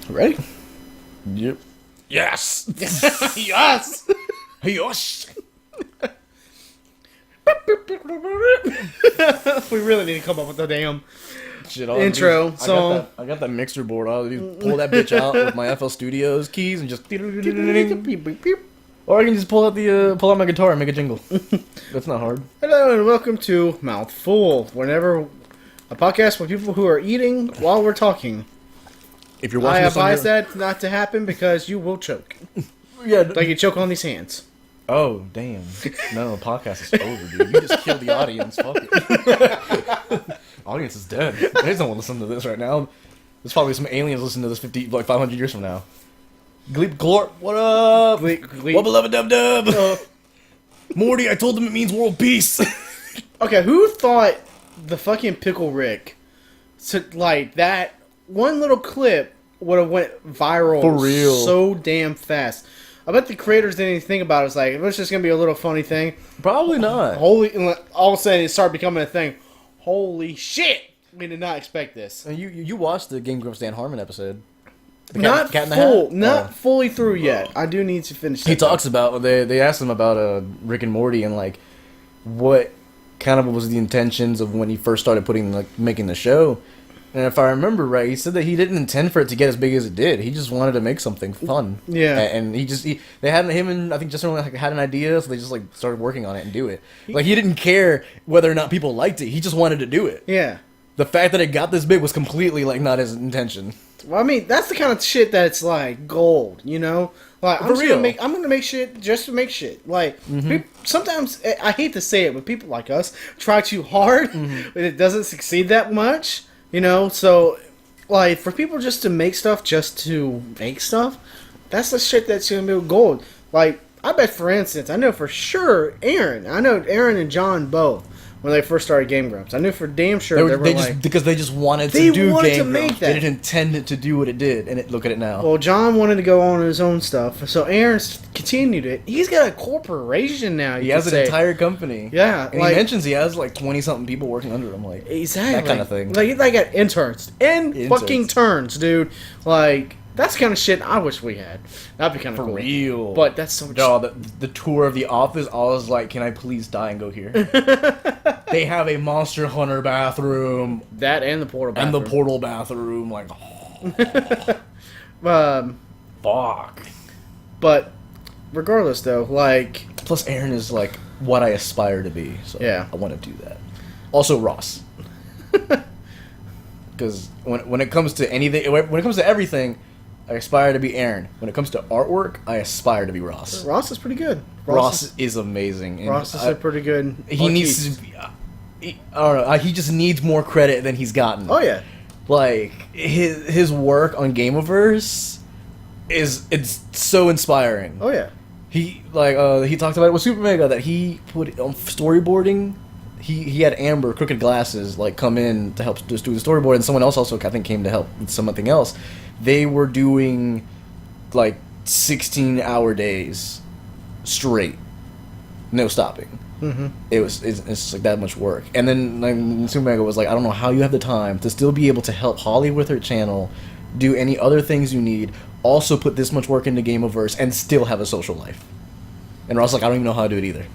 Ready? Yep. Yes. Yes. Yes. We really need to come up with a damn Shit, intro song. I got that mixer board. I'll just pull that bitch out with my FL Studios keys and just. Or I can just pull out my guitar and make a jingle. That's not hard. Hello and welcome to Mouthful. Whenever a podcast with people who are eating while we're talking. If you're watching I this on advise that not to happen because you will choke. Yeah. Like you choke on these hands. Oh, damn. No, the podcast is over, dude. You just killed the audience. Fuck it. Audience is dead. They just don't want to listen to this right now. There's probably some aliens listening to this 500 years from now. Gleep Glorp, what up? Gleep. What beloved dub dub? Morty, I told them it means world peace. Okay, who thought the fucking Pickle Rick, like that one little clip would have went viral For real. so damn fast? I bet the creators didn't even think about it. It's like, it was just going to be a little funny thing. Probably not. All of a sudden it started becoming a thing. Holy shit! We did not expect this. And you watched the Game Grumps Dan Harmon episode. The Not Cat in the full, Hat? not fully through yet. I do need to finish that. He talks about, they asked him about Rick and Morty and like what kind of was the intentions of when he first started making the show. And if I remember right, he said that he didn't intend for it to get as big as it did. He just wanted to make something fun. Yeah. And they had him and I think Justin had an idea, so they just like started working on it and do it. Like he didn't care whether or not people liked it. He just wanted to do it. Yeah. The fact that it got this big was completely like not his intention. Well, I mean, that's the kind of shit that's like gold, you know? Like, I'm gonna make shit just to make shit. Like, sometimes, I hate to say it, but people like us try too hard, but it doesn't succeed that much, you know? So, like, for people just to make stuff that's the shit that's gonna be gold. Like, I bet, for instance, I know for sure Aaron and John both. When they first started Game Grumps, I knew for damn sure because they just wanted to do Game Grumps. They didn't intend it to do what it did, and look at it now. Well, John wanted to go on his own stuff, so Aaron's continued it. He's got a corporation now. He has an entire company. Yeah, and he mentions he has like 20-something people working under him, like exactly that kind of thing. Like got interns and fucking turns, dude. Like. That's the kind of shit I wish we had. That'd be kind of cool. For real. But that's so much... No, the tour of the office, I was like, can I please die and go here? They have a Monster Hunter bathroom. That and the portal bathroom. And the portal bathroom. Like, fuck. But, regardless, though, like... Plus, Aaron is, like, what I aspire to be. So yeah. I want to do that. Also, Ross. Because when it comes to anything... When it comes to everything... I aspire to be Aaron. When it comes to artwork, I aspire to be Ross. Ross is pretty good. Ross is amazing. And Ross is a pretty good... He needs to be... I don't know. He just needs more credit than he's gotten. Oh, yeah. Like, his work on Gameverse it's so inspiring. Oh, yeah. He talked about it with Super Mega that he put on storyboarding. He had Amber Crooked Glasses like come in to help just do the storyboard, and someone else also I think came to help with something else. They were doing like 16-hour days straight, no stopping. Mm-hmm. It's like that much work. And then like, Super Mega was like, I don't know how you have the time to still be able to help Holly with her channel, do any other things you need, also put this much work into Gameverse, and still have a social life. And Ross like, I don't even know how to do it either.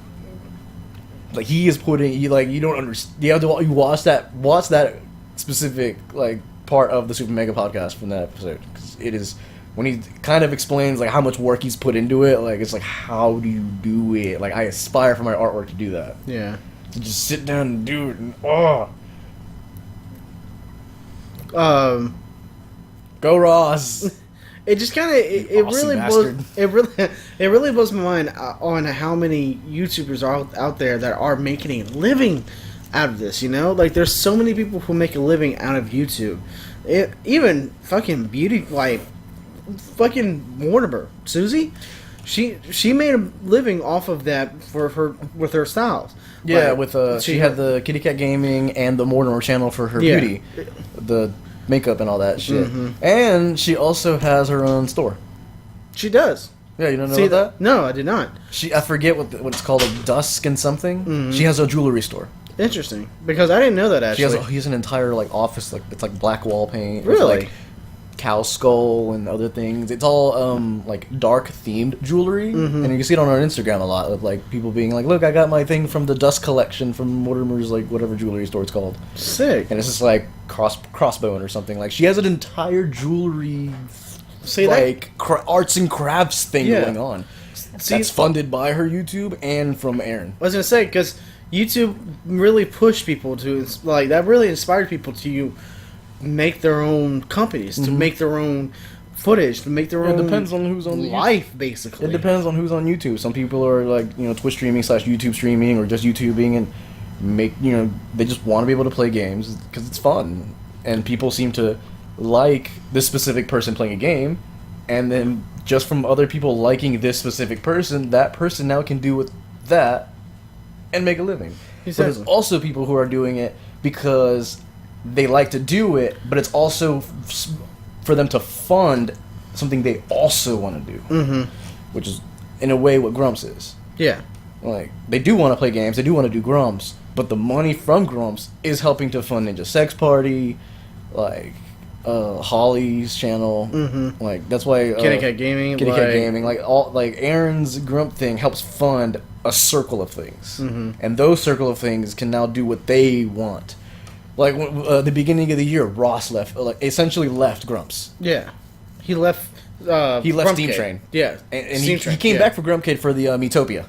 Like he is putting, you don't understand. You watch that specific like part of the Super Mega podcast from that episode, because it is when he kind of explains like how much work he's put into it. Like it's like, how do you do it? Like I aspire for my artwork to do that. Yeah. To just sit down and do it. And, Go Ross. It just kind of it really blows my mind on how many YouTubers are out there that are making a living out of this. You know, like there's so many people who make a living out of YouTube. Even fucking beauty, like fucking Mortimer, Susie, she made a living off of that with her styles. Yeah, like, with she had the Kitty Cat Gaming and the Mortimer channel for her beauty, the makeup and all that shit. And she also has her own store. She does. Yeah, you don't know about that? No, I did not. I forget what it's called, like Dusk and something. She has a jewelry store. Interesting, because I didn't know that actually. He has an entire like office, like it's like black wall paint. Really? With, like, cow skull and other things. It's all like dark themed jewelry, and you can see it on our Instagram a lot of like people being like, "Look, I got my thing from the Dust collection from Mortimer's like whatever jewelry store it's called." Sick. And it's just like crossbone or something. Like she has an entire jewelry, arts and crafts thing going on. That's funded by her YouTube and from Aaron. I was gonna say because YouTube really pushed people to like that. Really inspired people to make their own companies, to make their own footage, to make their own. It depends on who's on life, basically. It depends on who's on YouTube. Some people are like Twitch streaming / YouTube streaming or just YouTubing and they just want to be able to play games because it's fun, and people seem to like this specific person playing a game, and then just from other people liking this specific person, that person now can do with that and make a living. Exactly. But there's also people who are doing it because they like to do it, but it's also for them to fund something they also want to do, which is in a way what Grumps is. Yeah, like they do want to play games, they do want to do Grumps, but the money from Grumps is helping to fund Ninja Sex Party, like Holly's channel, like that's why Kitty Cat Gaming, like all like Aaron's Grump thing helps fund a circle of things, and those circle of things can now do what they want. Like the beginning of the year, Ross essentially left Grumps. Yeah, he left. He left Steam Train. Yeah, and he came back for Grumpkid for the Metopia.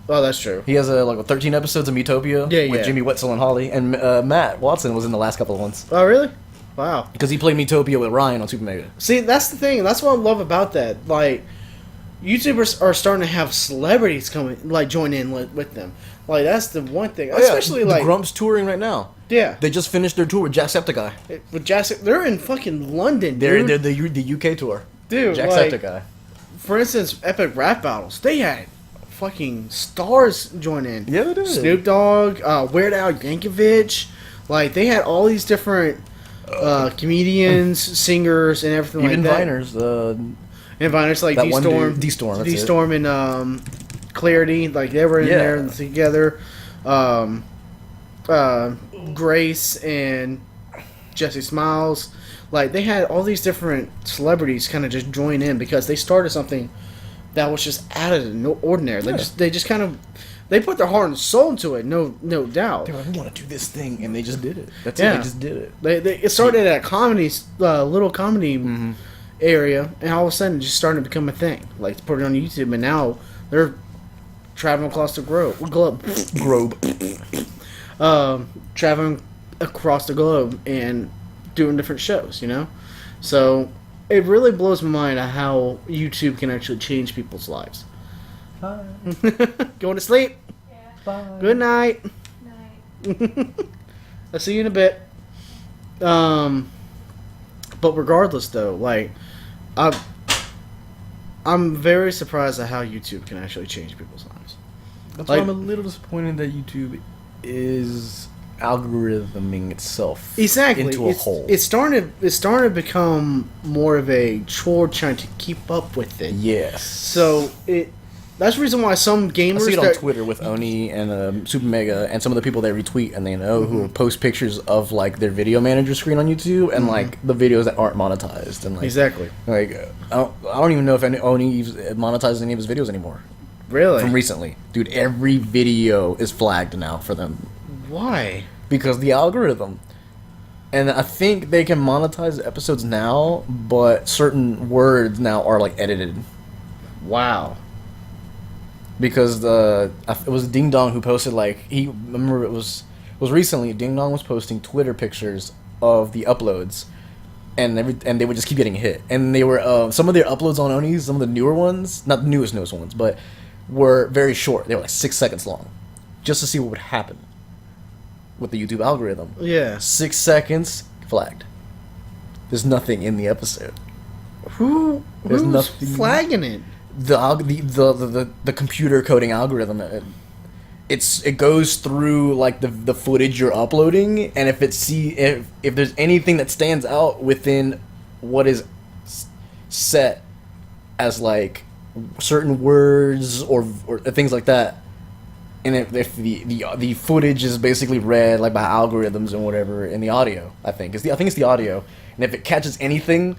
Oh, that's true. He has 13 episodes of Metopia with Jimmy Wetzel and Holly, and Matt Watson was in the last couple of ones. Oh, really? Wow. Because he played Metopia with Ryan on Super Mega. See, that's the thing. That's what I love about that. Like, YouTubers are starting to have celebrities join in with them. Like, that's the one thing. Especially the Grumps touring right now. Yeah. They just finished their tour with Jacksepticeye. They're in fucking London, dude. They're the UK tour. Dude, Jacksepticeye. For instance, Epic Rap Battles. They had fucking stars join in. Yeah, they did. Snoop Dogg, Weird Al Yankovic. Like, they had all these different comedians, singers, and everything even like that. Even Viners like D-Storm and Clarity, like they were in there together. Grace and Jesse Smiles, like they had all these different celebrities kind of just join in because they started something that was just out of the ordinary. They just kind of they put their heart and soul into it. No doubt. They were like, we want to do this thing, and they just did it. That's it. They just did it. It started at a little comedy area, and all of a sudden, it just started to become a thing. Like, put it on YouTube, and now they're traveling across the globe. Traveling across the globe and doing different shows, So, it really blows my mind how YouTube can actually change people's lives. Bye. Going to sleep? Yeah. Bye. Good night. Night. I'll see you in a bit. But regardless, though, like, I'm very surprised at how YouTube can actually change people's lives. That's why I'm a little disappointed that YouTube is algorithming itself into a hole. It's starting to become more of a chore trying to keep up with it. Yes. So that's the reason why some gamers... I see it on Twitter with Oni and Super Mega and some of the people they retweet and they know who post pictures of like their video manager screen on YouTube and like the videos that aren't monetized and like exactly. Like I don't even know if Oni monetizes any of his videos anymore. Really? From recently, dude. Every video is flagged now for them. Why? Because the algorithm. And I think they can monetize episodes now, but certain words now are like edited. Wow. Because it was Ding Dong who posted I remember it was recently Ding Dong was posting Twitter pictures of the uploads, and they would just keep getting hit. And they were some of their uploads on Oni, some of the newer ones, not the newest ones, but were very short. They were like 6 seconds long, just to see what would happen with the YouTube algorithm. Yeah. 6 seconds flagged. There's nothing in the episode. Who's flagging it? The computer coding algorithm. It goes through like the footage you're uploading, and if there's anything that stands out within what is set as like certain words or things like that, and if the footage is basically read like by algorithms and whatever in the audio, I think it's the audio, and if it catches anything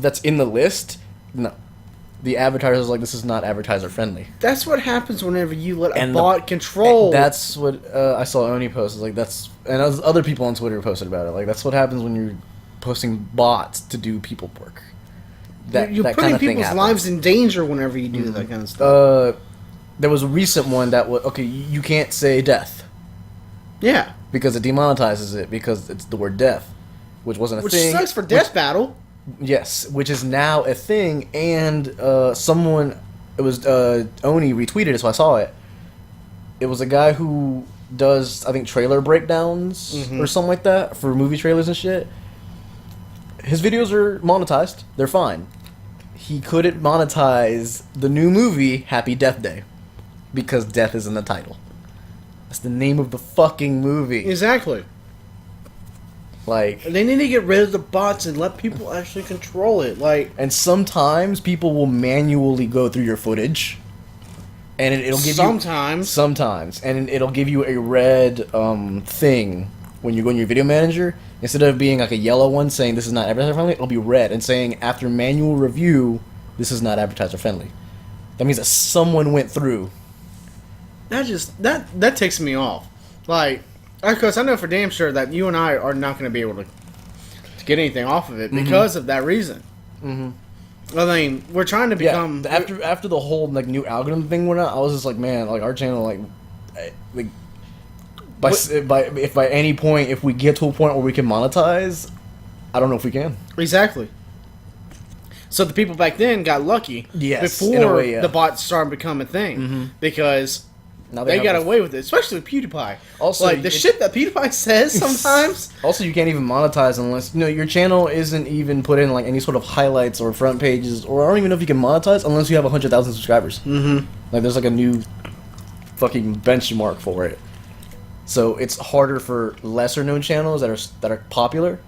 that's in the list, no. The advertiser's like, this is not advertiser friendly. That's what happens whenever you let a bot control. That's what I saw Oni post. Like and other people on Twitter posted about it. Like that's what happens when you're posting bots to do people work. You're that putting kind of people's lives in danger whenever you do that kind of stuff. There was a recent one that was okay. You can't say death. Yeah, because it demonetizes it because it's the word death, which wasn't a thing. Which sucks for Death Battle. Yes, which is now a thing, and someone, it was Oni retweeted it, so I saw it. It was a guy who does, I think, trailer breakdowns or something like that for movie trailers and shit. His videos are monetized; they're fine. He couldn't monetize the new movie Happy Death Day because death is in the title. That's the name of the fucking movie. Exactly. Like, they need to get rid of the bots and let people actually control it. Like, and sometimes people will manually go through your footage, and it'll give sometimes, and it'll give you a red thing when you go in your video manager. Instead of being like a yellow one saying this is not advertiser friendly, it'll be red and saying after manual review, this is not advertiser friendly. That means that someone went through. That takes me off. Like, because I know for damn sure that you and I are not going to be able to get anything off of it because of that reason. I mean, we're trying to become after the whole like new algorithm thing went out. I was just like, man, like our channel, like by any point, if we get to a point where we can monetize, I don't know if we can. Exactly. So the people back then got lucky before the bots started becoming a thing because. Now they got away with it, especially with PewDiePie. Also, like the shit that PewDiePie says sometimes. Also, you can't even monetize unless your channel isn't even put in like any sort of highlights or front pages, or I don't even know if you can monetize unless you have 100,000 subscribers. Like there's like a new fucking benchmark for it. So it's harder for lesser known channels that are popular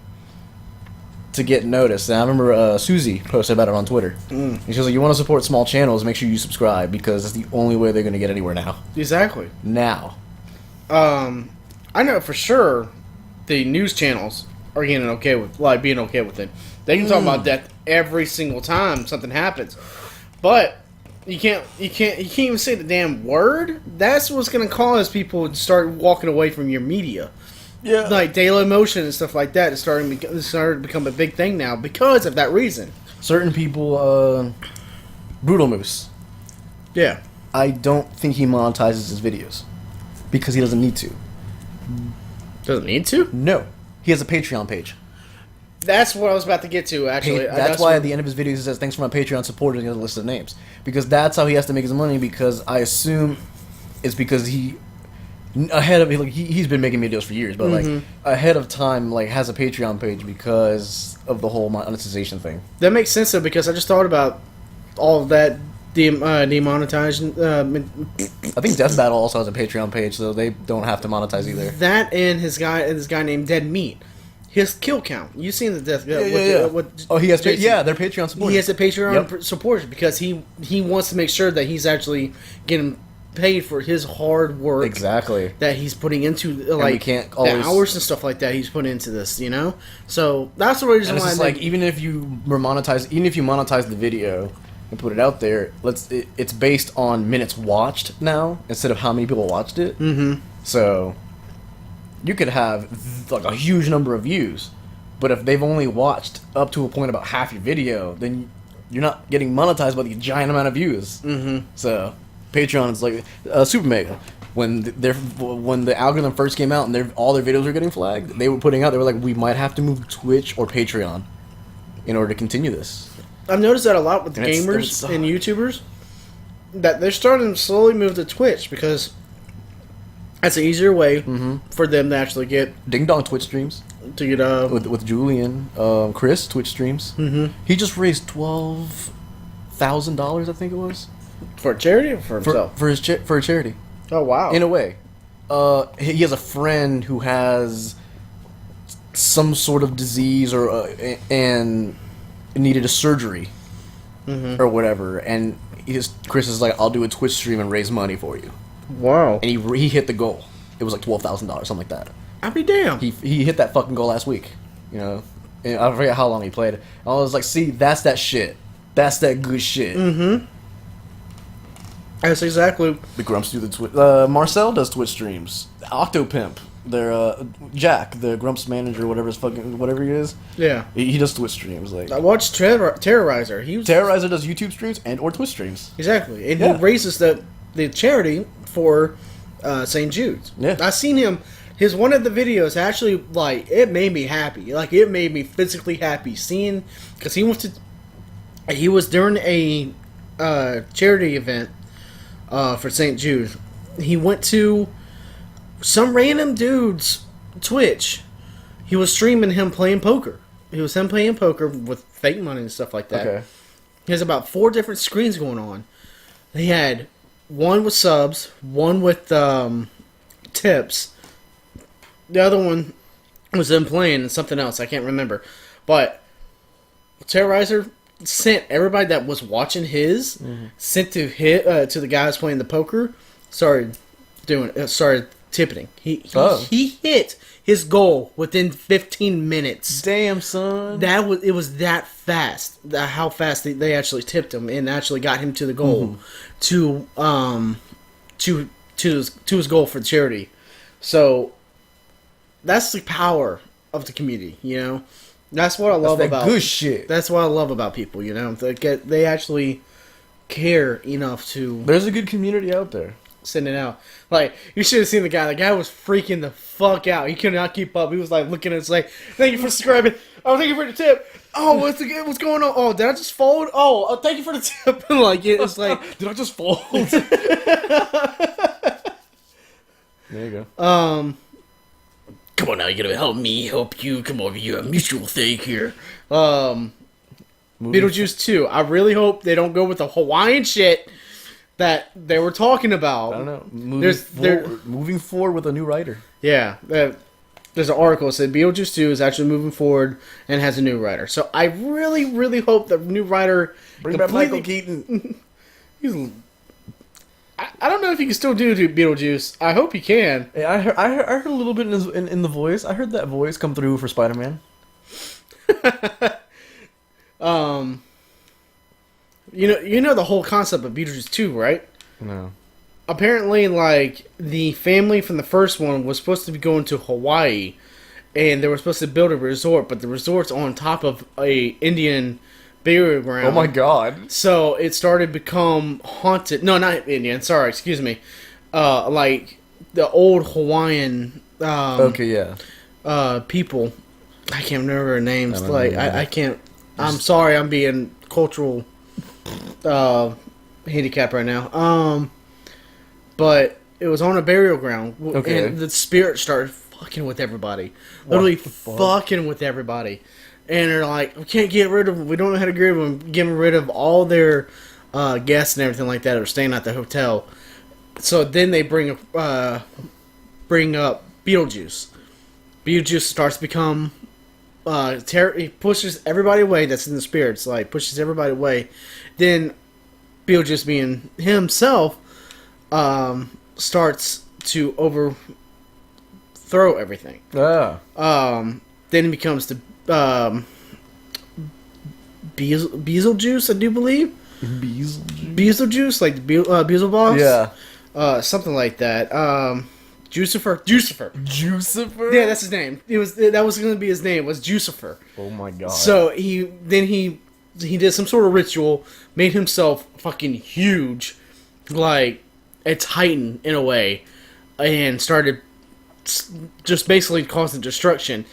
to get noticed. And I remember Susie posted about it on Twitter. And she was like, you want to support small channels, make sure you subscribe, because it's the only way they're going to get anywhere now. Exactly. Now. I know for sure the news channels are being okay with it. They can talk about death every single time something happens. But you can't even say the damn word. That's what's going to cause people to start walking away from your media. Yeah, like Daily Motion and stuff like that is starting to become a big thing now because of that reason. Certain people, Brutal Moose. Yeah, I don't think he monetizes his videos because he doesn't need to. Doesn't need to? No, he has a Patreon page. That's what I was about to get to. Actually, that's why at the end of his videos he says, "Thanks for my Patreon supporters," and he has a list of names because that's how he has to make his money. Because I assume it's because ahead of he's been making videos for years, but like ahead of time, like has a Patreon page because of the whole monetization thing. That makes sense though, because I just thought about all of that demonetization. I think Death Battle also has a Patreon page, so they don't have to monetize either. That and this guy named Dead Meat. His kill count. You seen the death? He has. They're Patreon supporters. He has a Patreon supporters because he wants to make sure that he's actually getting paid for his hard work. Exactly. That he's putting into like can't always, the hours and stuff like that he's putting into this. So that's the reason why. Like even if you monetize the video and put it out there, it's based on minutes watched now instead of how many people watched it. So you could have like a huge number of views, but if they've only watched up to a point about half your video, then you're not getting monetized by the giant amount of views. So Patreon is like Super Mega. When the algorithm first came out and all their videos were getting flagged, they were like, we might have to move Twitch or Patreon in order to continue this. I've noticed that a lot with gamers and YouTubers, that they're starting to slowly move to Twitch because that's an easier way for them to actually get Ding Dong Twitch streams. To get with Julian, Chris Twitch streams. He just raised $12,000, I think it was, for a charity or for himself. For a charity. Oh wow! In a way, he has a friend who has some sort of disease and needed a surgery or whatever, and Chris is like, "I'll do a Twitch stream and raise money for you." Wow! And he hit the goal. It was like $12,000, something like that. I'll be damned. He hit that fucking goal last week. And I forget how long he played. I was like, see, that's that shit. That's that good shit. Mm-hmm. That's exactly. The Grumps do the Twitch. Marcel does Twitch streams. Octopimp, their Jack, the Grumps manager, whatever he is. Yeah. He does Twitch streams. Like I watched Terrorizer. Terrorizer does YouTube streams and or Twitch streams. Exactly, and he raises the charity for St. Jude's. Yeah. I seen him. His one of the videos actually, like, it made me happy. Like, it made me physically happy seeing, because he was during a charity event for St. Jude. He went to some random dude's Twitch. He was streaming him playing poker. It was him playing poker with fake money and stuff like that. Okay. He has about 4 different screens going on. He had one with subs, one with tips. The other one was them playing and something else. I can't remember. But Terrorizer sent everybody that was watching his, sent to the guys playing the poker, started tipping. He hit his goal within 15 minutes. Damn, son. It was that fast. How fast they actually tipped him and actually got him to the goal, to his goal for charity. So that's the power of the community, you know. That's what I love about good shit. That's what I love about people, you know. They actually care enough to. There's a good community out there. Send it out. Like, you should have seen the guy. The guy was freaking the fuck out. He could not keep up. He was like looking at us like, "Thank you for subscribing. Oh, thank you for the tip. Oh, what's going on? Oh, did I just fold? Oh, thank you for the tip." Like, it's like, did I just fold? There you go. Come on now, you're gonna help me, help you. Come over here, a mutual thing here. Beetlejuice 2. I really hope they don't go with the Hawaiian shit that they were talking about. I don't know. Moving forward with a new writer. Yeah. There's an article that said Beetlejuice 2 is actually moving forward and has a new writer. So I really, really hope the new writer... Bring back Michael Keaton. I don't know if he can still do Beetlejuice. I hope he can. Yeah, I heard a little bit in the voice. I heard that voice come through for Spider-Man. You know the whole concept of Beetlejuice 2, right? No. Apparently, like, the family from the first one was supposed to be going to Hawaii, and they were supposed to build a resort, but the resort's on top of a Indian burial ground. Oh my god. So it started to become haunted. No, not Indian. Sorry, excuse me. Like the old Hawaiian. Okay, yeah. People. I can't remember their names. I can't. I'm sorry. I'm being cultural handicap right now. But it was on a burial ground, and the spirit started fucking with everybody. Literally fucking with everybody. And they're like, we can't get rid of them. We don't know how to get rid of them. Getting rid of all their guests and everything like that that are staying at the hotel. So then they bring up Beetlejuice. Beetlejuice starts to become... he pushes everybody away that's in the spirits. Like, pushes everybody away. Then Beetlejuice being himself starts to overthrow everything. Yeah. Then it becomes the Beetlejuice, I do believe. Beetlejuice, like the Beelzebub. Yeah. Something like that. Jucifer. Yeah, that's his name. That was going to be his name. Was Jucifer. Oh my god. So he did some sort of ritual, made himself fucking huge, like a titan in a way, and started just basically causing destruction.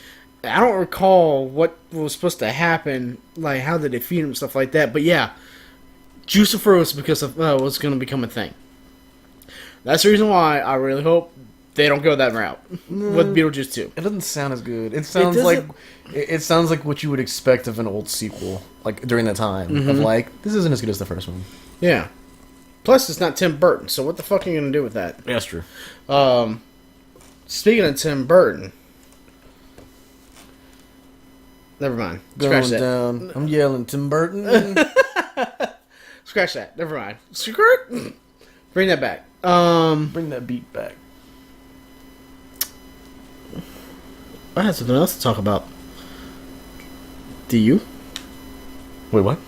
I don't recall what was supposed to happen, like how they defeat him and stuff like that. But yeah, Jucifer was because of was going to become a thing. That's the reason why I really hope they don't go that route with Beetlejuice 2. It doesn't sound as good. It sounds like what you would expect of an old sequel, like during the time of like this isn't as good as the first one. Yeah. Plus, it's not Tim Burton, so what the fuck are you gonna do with that? Yeah, that's true. Speaking of Tim Burton. Never mind. Scratch that. Down. I'm yelling, Tim Burton. Scratch that. Never mind. Skirt. Bring that back. Bring that beat back. I had something else to talk about. Do you? Wait, what?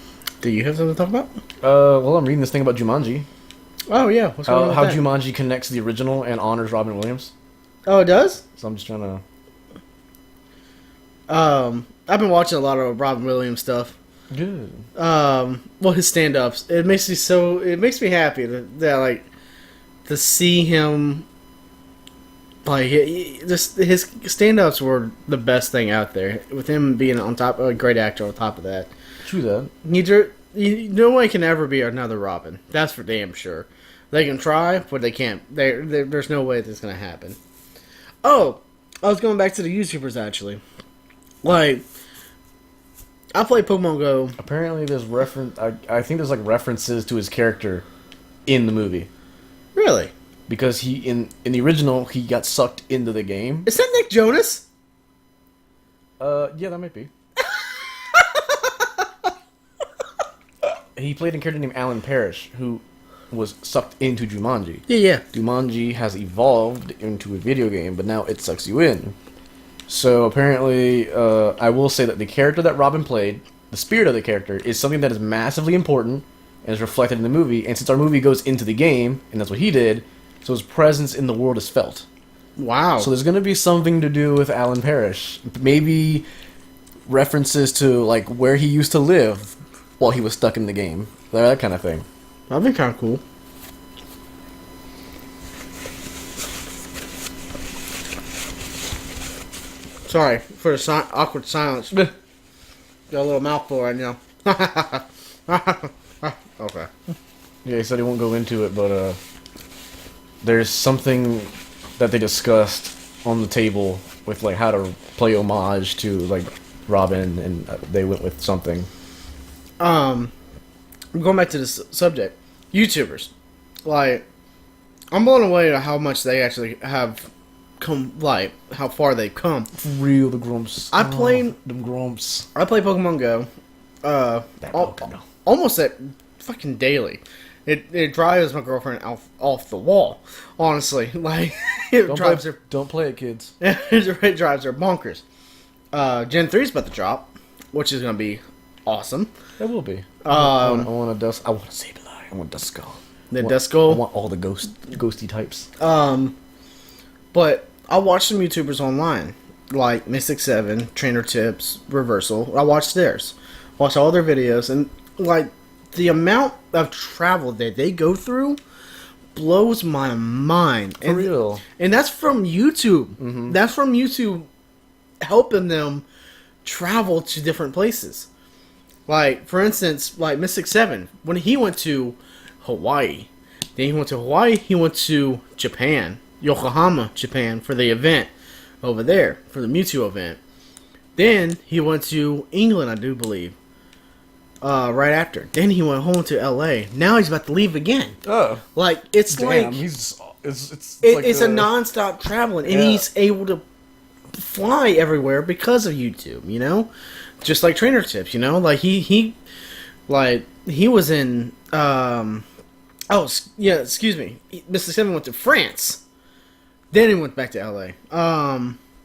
Do you have something to talk about? Well, I'm reading this thing about Jumanji. Oh, yeah. What's going on with How that? Jumanji connects the original and honors Robin Williams. Oh, it does? So I'm just trying to... I've been watching a lot of Robin Williams stuff. Good. Well, his stand-ups. It makes me happy that to see him, like, his stand-ups were the best thing out there. With him being on top, a great actor on top of that. True that. No one can ever be another Robin. That's for damn sure. They can try, but they can't. There's no way that's going to happen. Oh, I was going back to the YouTubers, actually. Like, I play Pokemon Go. Apparently there's I think there's, like, references to his character in the movie. Really? Because in the original, he got sucked into the game. Is that Nick Jonas? Yeah, that might be. He played a character named Alan Parrish, who was sucked into Jumanji. Yeah. Jumanji has evolved into a video game, but now it sucks you in. So apparently, I will say that the character that Robin played, the spirit of the character, is something that is massively important and is reflected in the movie. And since our movie goes into the game, and that's what he did, so his presence in the world is felt. Wow. So there's going to be something to do with Alan Parrish. Maybe references to, like, where he used to live while he was stuck in the game. That kind of thing. That'd be kind of cool. Sorry for the awkward silence. Got a little mouthful right now. Okay. Yeah, he said he won't go into it, but there's something that they discussed on the table with, like, how to play homage to, like, Robin, and they went with something. Going back to this subject, YouTubers, like, I'm blown away at how much they actually have come, like, how far they've come. For real, the grumps. I play them grumps. I play Pokemon Go, almost at fucking daily. It drives my girlfriend off the wall. Honestly, like, Don't play it, kids. it drives her bonkers. Gen 3's about to drop, which is gonna be awesome. It will be. I want a Sableye. I want Duskull. Duskull. I want all the ghosty types. But I watch some YouTubers online, like Mystic 7, Trainer Tips, Reversal. I watch theirs. Watch all their videos, and, like, the amount of travel that they go through blows my mind. For real. And that's from YouTube. Mm-hmm. That's from YouTube helping them travel to different places. Like, for instance, like Mystic 7, when he went to Hawaii, then he went to Japan, Yokohama, Japan, for the event over there, for the Mewtwo event. Then he went to England, I do believe, right after. Then he went home to LA. Now he's about to leave again. Oh. Like, it's Damn, like... It's a non-stop traveling, and he's able to fly everywhere because of YouTube, you know? Just like Trainer Tips, you know? Like, he was in, excuse me. Mr. 7 went to France. Then he went back to LA.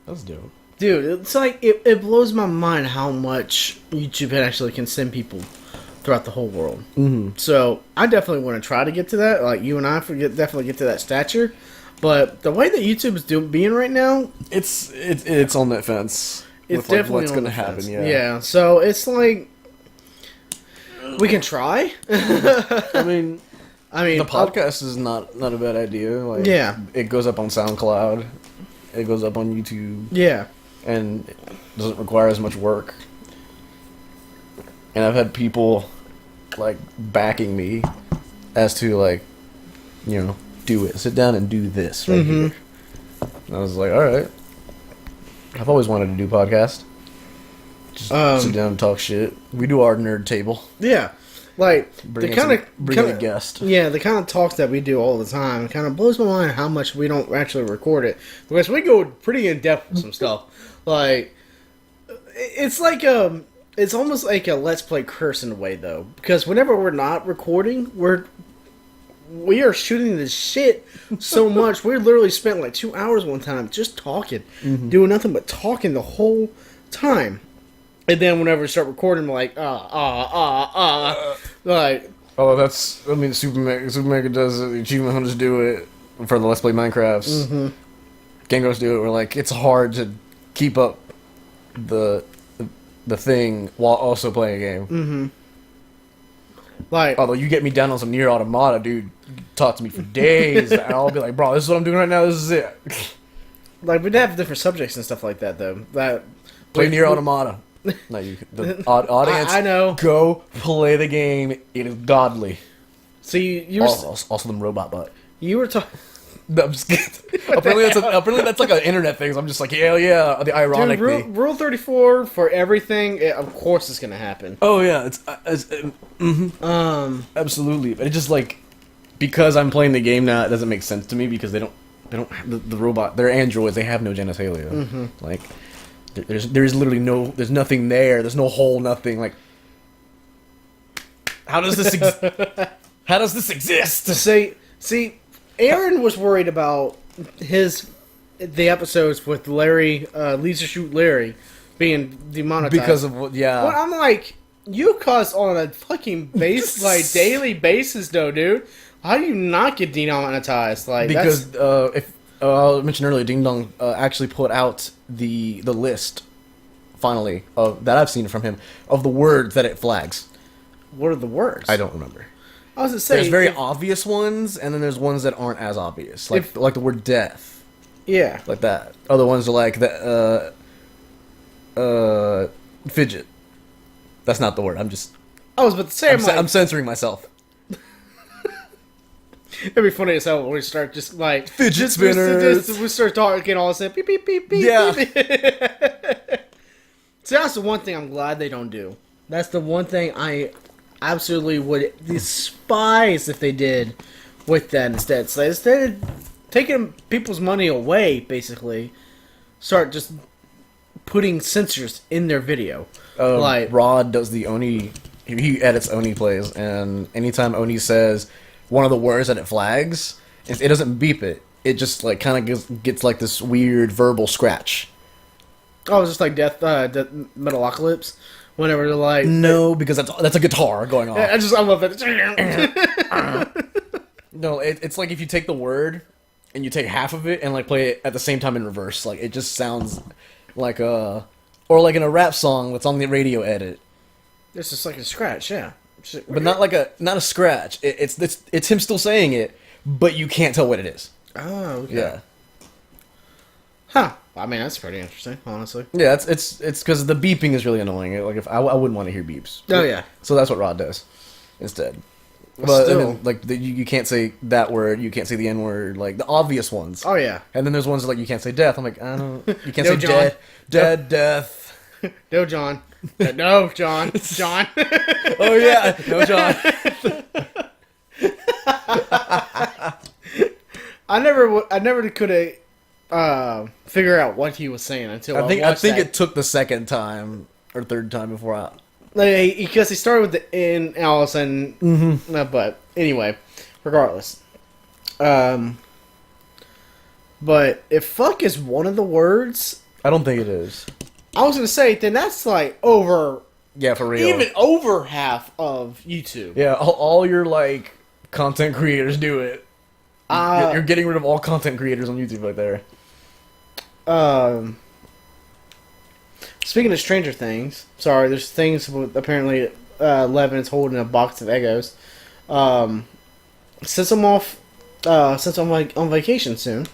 That's dope. Dude, it's like, it blows my mind how much YouTube actually can send people throughout the whole world. Mm-hmm. So, I definitely want to try to get to that. Like, you and I definitely get to that stature. But the way that YouTube is being right now... It's on that fence. It's with, definitely what's on going to the happen, fence. yeah. So, it's like... We can try. I mean, the podcast is not a bad idea. Like, yeah. It goes up on SoundCloud. It goes up on YouTube. Yeah. And it doesn't require as much work. And I've had people, like, backing me as to, like, you know, do it. Sit down and do this right here. And I was like, alright. I've always wanted to do podcast. Just sit down and talk shit. We do our nerd table. Yeah. Like, bring in a guest. Yeah, the kind of talks that we do all the time kind of blows my mind how much we don't actually record it. Because we go pretty in-depth with some stuff. Like, it's like, it's almost like a Let's Play curse in a way, though. Because whenever we're not recording, we are shooting this shit so much. We literally spent like 2 hours one time just talking. Doing nothing but talking the whole time. And then whenever we start recording, I'm like, like, Oh, that's. I mean, Super Mega does it. The Achievement Hunters do it for the Let's Play Minecrafts. mm-hmm. Gangos do it. We're like, it's hard to keep up the thing while also playing a game. Mm-hmm. Like, although you get me down on some Nier Automata, dude, talk to me for days, and I'll be like, bro, this is what I'm doing right now. This is it. like we'd have different subjects and stuff like that, though. That Play Nier Automata. No, the audience. I know. Go play the game. It is godly. So you were Also them robot butt. you were talking. No, I'm just kidding. apparently that's like an internet thing. So I'm just like, hell yeah, the ironic thing. Rule 34 for everything. Of course, it's gonna happen. Oh yeah, absolutely. But it just like because I'm playing the game now, it doesn't make sense to me because they don't have the robot. They're androids. They have no genitalia. Mm-hmm. Like there's literally there's nothing there. There's no whole nothing. Like how does this how does this exist? See, Aaron was worried about the episodes with Larry, Lisa Shoot Larry, being demonetized Because of what? Yeah. But I'm like, you cuss on a fucking daily basis, though, dude. How do you not get demonetized? Like because if I mentioned earlier, Ding Dong actually put out the list finally that I've seen from him of the words that it flags. What are the words? I don't remember. I was gonna say There's very obvious ones, and then there's ones that aren't as obvious, like the word death, yeah, like that. Other ones are like the fidget. That's not the word. I was about to say I'm censoring myself. It'd be funny as hell when we start just like fidget spinners. We start talking all of a sudden, beep beep beep beep. Yeah. Beep. So that's the one thing I'm glad they don't do. That's the one thing I absolutely would despise if they did with that instead. So instead of taking people's money away, basically, start just putting censors in their video. Like Rod does the Oni. He edits Oni plays, and anytime Oni says one of the words that it flags, it doesn't beep it. It just like kind of gets like this weird verbal scratch. Oh, it's just like Death Metalocalypse. Whenever they're like, no, because that's a guitar going on. I love that. No, it's like if you take the word and you take half of it and like play it at the same time in reverse. Like it just sounds like or like in a rap song that's on the radio edit. It's just like a scratch, yeah. But not a scratch. It's him still saying it, but you can't tell what it is. Oh, okay. Yeah. Huh. I mean, that's pretty interesting, honestly. Yeah, it's because the beeping is really annoying. Like if I wouldn't want to hear beeps. Oh yeah. So that's what Rod does instead. But But still, then, like you can't say that word, you can't say the N word, like the obvious ones. oh yeah. And then there's ones that, like you can't say death. I'm like, I don't. You can't No, say John. dead, death. No, John. No, John. John. Oh yeah, no John. I never could have figure out what he was saying until I think it took the second time or third time before I. Because he started with the N, Allison. Mm-hmm. But anyway, regardless. But if fuck is one of the words, I don't think it is. I was gonna say then that's like over. Yeah, for real. Even over half of YouTube. Yeah, all your like content creators do it. You're getting rid of all content creators on YouTube right there. Speaking of Stranger Things, sorry, there's things with apparently Levin's holding a box of Eggos. Since I'm off, since I'm like on vacation soon,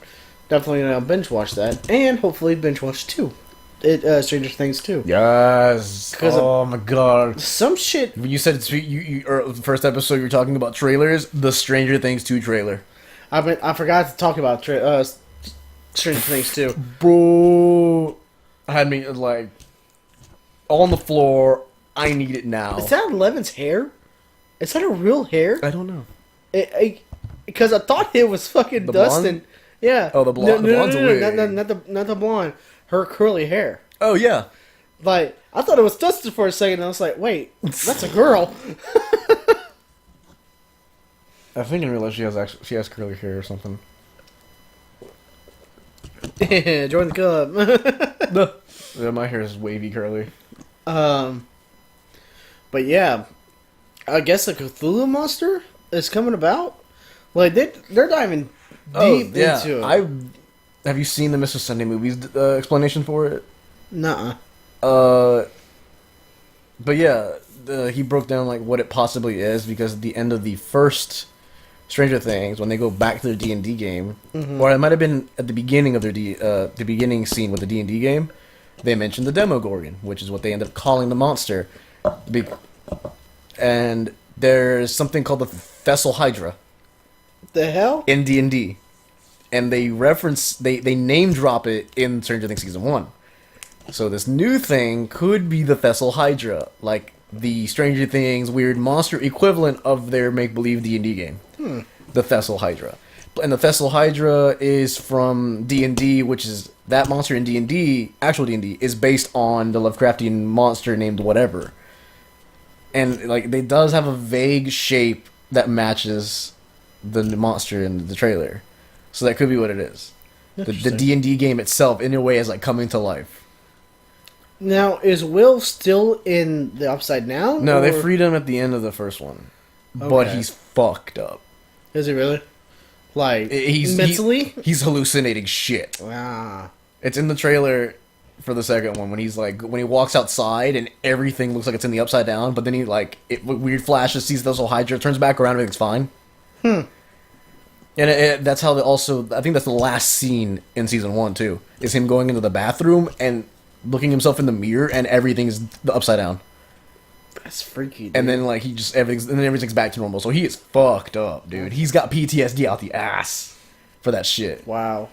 definitely gonna binge watch that and hopefully binge watch Stranger Things 2. Yes. Oh my god. Some shit. When you said you the first episode you were talking about trailers, the Stranger Things 2 trailer. I forgot to talk about Stranger Things 2. Bro, had me like on the floor. I need it now. Is that Levin's hair? Is that a real hair? I don't know. Because I thought it was fucking The Dustin. blonde? Yeah. Oh, the blonde. The blonde's a wig. Not the blonde. Her curly hair. Oh yeah. Like I thought it was Dustin for a second. And I was like, wait, that's a girl. I think in real life she has curly hair or something. Join the club. Yeah, my hair is wavy curly. Um, but yeah, I guess the Cthulhu monster is coming about. Like they're diving deep into it. Have you seen the Mr. Sunday movies explanation for it? Nuh-uh. But yeah, he broke down like what it possibly is, because at the end of the first Stranger Things, when they go back to their D&D game, or it might have been at the beginning of their the beginning scene with the D&D game, they mentioned the Demogorgon, which is what they end up calling the monster. And there's something called the Fessel Hydra. The hell? In D&D. And they name drop it in Stranger Things Season 1. So this new thing could be the Fessel Hydra, like the Stranger Things weird monster equivalent of their make-believe D&D game. The Fessel Hydra. And the Fessel Hydra is from D&D, which is that monster in D&D, actual D&D, is based on the Lovecraftian monster named whatever. And like it does have a vague shape that matches the monster in the trailer. So that could be what it is. The D&D game itself, in a way, is like coming to life. Now, is Will still in the Upside Down? No, they freed him at the end of the first one. Okay. But he's fucked up. Is he really? Like, mentally? He's hallucinating shit. Ah. It's in the trailer for the second one, when he walks outside and everything looks like it's in the Upside Down, but then he, weird flashes, sees the whole Hydra, turns back around, everything's fine. And that's how I think that's the last scene in Season 1, too, is him going into the bathroom and looking himself in the mirror, and everything's upside down. That's freaky, dude. And then, everything's back to normal. So he is fucked up, dude. He's got PTSD out the ass for that shit. Wow.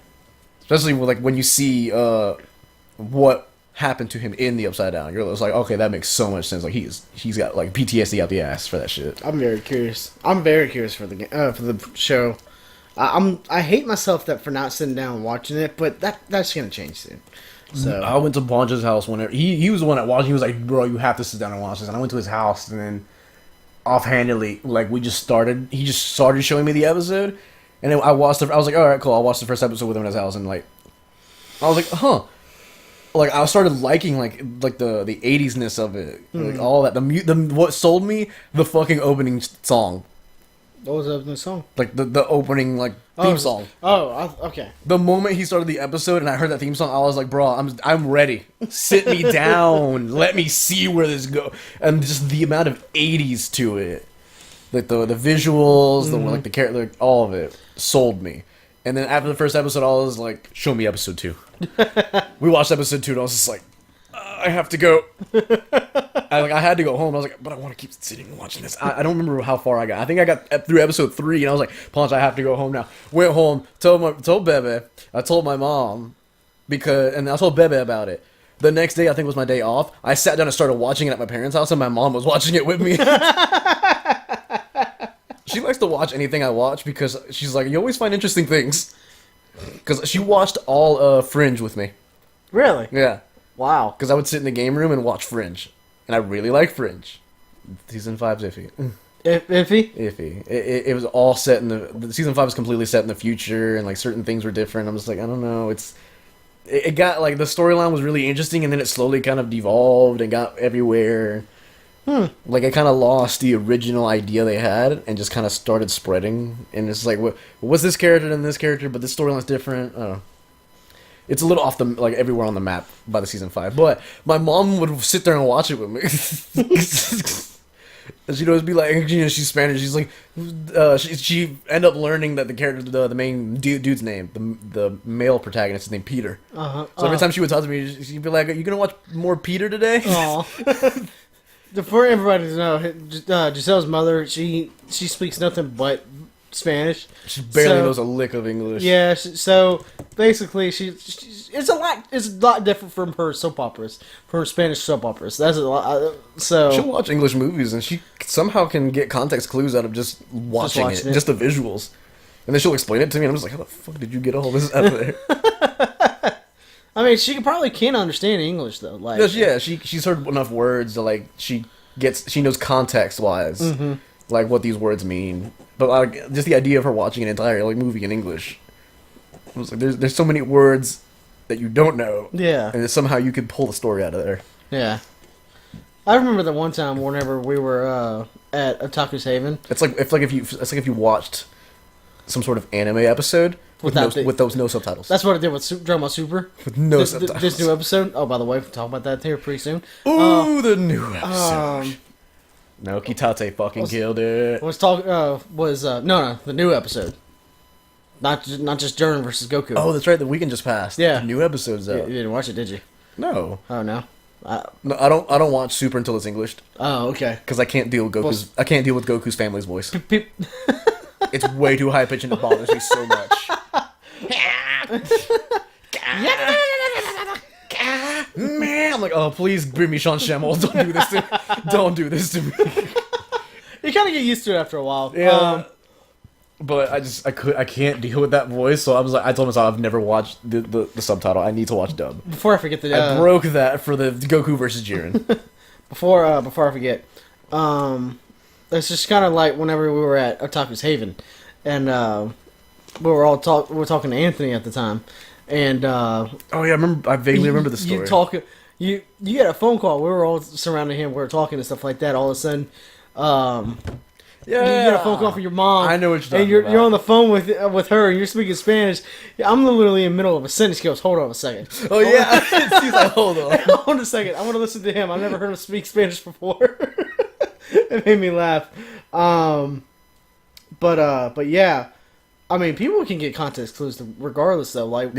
Especially, when you see what happened to him in the Upside Down. You're just like, okay, that makes so much sense. Like, he's got, PTSD out the ass for that shit. I'm very curious. for the show. I hate myself for not sitting down and watching it, but that's gonna change soon. So I went to Bonja's house whenever he was the one that watched. He was like, "Bro, you have to sit down and watch this." And I went to his house, and then offhandedly, he just started showing me the episode, and then I watched I was like, "All right, cool." I'll watch the first episode with him at his house, and I was like, "Huh." I started liking the 80s-ness of it, all that. What sold me, the fucking opening song. What was the opening song? The opening theme song. Okay. The moment he started the episode and I heard that theme song, I was like, bro, I'm ready. Sit me down. Let me see where this goes. And just the amount of 80s to it, the visuals, the character, all of it sold me. And then after the first episode, I was like, show me episode 2. We watched episode 2 and I was just like, I have to go. I had to go home. I was like, but I want to keep sitting and watching this. I don't remember how far I got. I think I got through episode 3, and I was like, Ponch, I have to go home now. Went home, told Bebe. I told my mom, and I told Bebe about it. The next day, I think was my day off. I sat down and started watching it at my parents' house, and my mom was watching it with me. She likes to watch anything I watch because she's like, you always find interesting things. Because she watched all Fringe with me. Really? Yeah. Wow. Because I would sit in the game room and watch Fringe. And I really like Fringe. Season 5's iffy. Iffy? Iffy. It was all set in the Season 5 was completely set in the future, and certain things were different. I'm just like, I don't know. It got the storyline was really interesting, and then it slowly kind of devolved and got everywhere. It kind of lost the original idea they had and just kind of started spreading. And it's like, what's this character and this character, but this storyline's different? I don't know. It's a little off the everywhere on the map by the Season 5, but my mom would sit there and watch it with me. And she'd always be like, she's Spanish. She's like, she ended up learning that the character, the main dude's name, the male protagonist, is named Peter. So every time she would talk to me, she'd be like, "Are you gonna watch more Peter today?" Aww. For everybody to know, Giselle's mother, she speaks nothing but Spanish. She barely knows a lick of English. Yeah, so basically, it's a lot different from her soap operas, from her Spanish soap operas. That's a lot. So she'll watch English movies and she somehow can get context clues out of just watching it, just the visuals, and then she'll explain it to me, and I'm just like, how the fuck did you get all this out of there? I mean, she probably can understand English though. Yeah, she's heard enough words to she knows context wise, what these words mean. But just the idea of her watching an entire movie in English, I was like, there's so many words that you don't know. Yeah. And somehow you could pull the story out of there. Yeah. I remember the one time whenever we were at Otaku's Haven. It's like if you watched some sort of anime episode with no subtitles. That's what I did with Dragon Ball Super. With no subtitles. This new episode. Oh, by the way, we'll talk about that here pretty soon. Ooh, the new episode. Naoki Tate fucking killed it. The new episode. Not just Jiren versus Goku. Oh, that's right. The weekend just passed. Yeah, the new episode's out. You didn't watch it, did you? No. Oh no. No, I don't watch Super until it's Englished. Oh, okay. Because I can't deal with Goku's family's voice. Peep. It's way too high pitched and it bothers me so much. Man, I'm like, oh, please bring me Sean Schemmel. Don't do this to me. You kind of get used to it after a while. Yeah. But I can't deal with that voice, so I told myself I've never watched the subtitle. I need to watch dub. Before I forget I broke that for the Goku versus Jiren. Before I forget, it's just kind of like whenever we were at Otaku's Haven, and we were talking to Anthony at the time, and oh yeah, I vaguely remember the story. You get a phone call. We were all surrounding him. We were talking and stuff like that. All of a sudden, you get a phone call from your mom. I know what you're talking and about. you're on the phone with her, and you're speaking Spanish. I'm literally in the middle of a sentence. He goes, "Hold on a second." Oh yeah, he's like, "Hold on, hold on a second. I want to listen to him. I've never heard him speak Spanish before." It made me laugh. But yeah, I mean, people can get context clues regardless, though. Like